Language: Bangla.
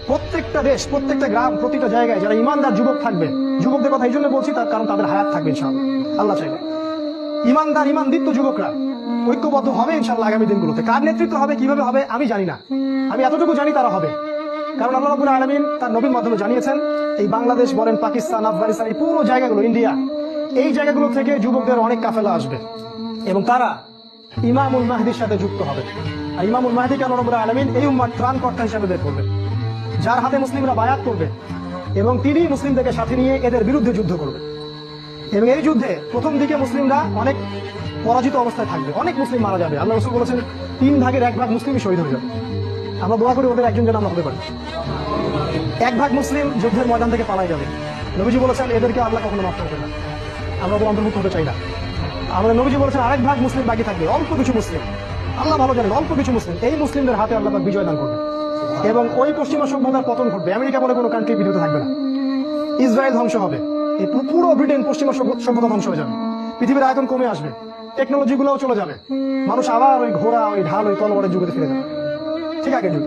প্রত্যেকটা দেশ, প্রত্যেকটা গ্রাম, প্রতিটা জায়গায় যারা ইমানদার যুবক থাকবে, যুবকদের কথা এই জন্য বলছি তার কারণ তাদের হায়াত থাকবে ইনশাআল্লাহ, আল্লাহ চাইবে। ইমানদার ইমানদীপ্ত যুবকরা ঐক্যবদ্ধ হবে ইনশাআল্লাহ আগামী দিনগুলোতে। কার নেতৃত্ব হবে, কিভাবে হবে আমি জানি না, আমি এতটুকু জানি তারা হবে। কারণ আল্লাহ রাব্বুল আলামিন তার নবীর মাধ্যমে জানিয়েছেন, এই বাংলাদেশ বলেন, পাকিস্তান, আফগানিস্তান, এই পুরো জায়গাগুলো, ইন্ডিয়া, এই জায়গাগুলো থেকে যুবকদের অনেক কাফেলা আসবে এবং তারা ইমামুল মাহদির সাথে যুক্ত হবে। আর ইমামুল মাহদিকে আল্লাহ রাব্বুল আলামিন এই উম্মার ত্রাণকর্তা হিসেবে বের করবেন, যার হাতে মুসলিমরা বায়াত করবে এবং তিনি মুসলিমদেরকে সাথে নিয়ে এদের বিরুদ্ধে যুদ্ধ করবে। এবং এই যুদ্ধে প্রথম দিকে মুসলিমরা অনেক পরাজিত অবস্থায় থাকবে, অনেক মুসলিম মারা যাবে। আল্লাহ রাসূল বলেছেন 1/3 মুসলিমই শহীদ হয়ে যাবে। আমরা দোয়া করি ওদের একজন যেন আমরা হতে পারি। 1 মুসলিম যুদ্ধের ময়দান থেকে পালাই যাবে। নবীজি বলেছেন এদেরকে আল্লাহ কখনো মাফ করবে না, আমরা ওদের অন্তর্ভুক্ত হতে চাই না। আমাদের নবীজি বলেছেন 1/2 মুসলিম বাকি থাকবে, অল্প কিছু মুসলিম, আল্লাহ ভালো জানেন, অল্প কিছু মুসলিম, এই মুসলিমদের হাতে আল্লাহ পাক বিজয় দান করবে এবং ওই পশ্চিমা সভ্যতার পতন ঘটবে। আমেরিকা বলে কোনো কান্ট্রি পৃথিবীতে থাকবে না, ইসরায়েল ধ্বংস হবে, এই পুরো ব্রিটেন পশ্চিমা সভ্যতা ধ্বংস হয়ে যাবে, পৃথিবীর আয়তন কমে আসবে, টেকনোলজি গুলোও চলে যাবে, মানুষ আবার ওই ঘোড়া, ওই ঢাল, ওই তলোয়ারের যুগে ফিরে যাবে, ঠিক আগের যুগ।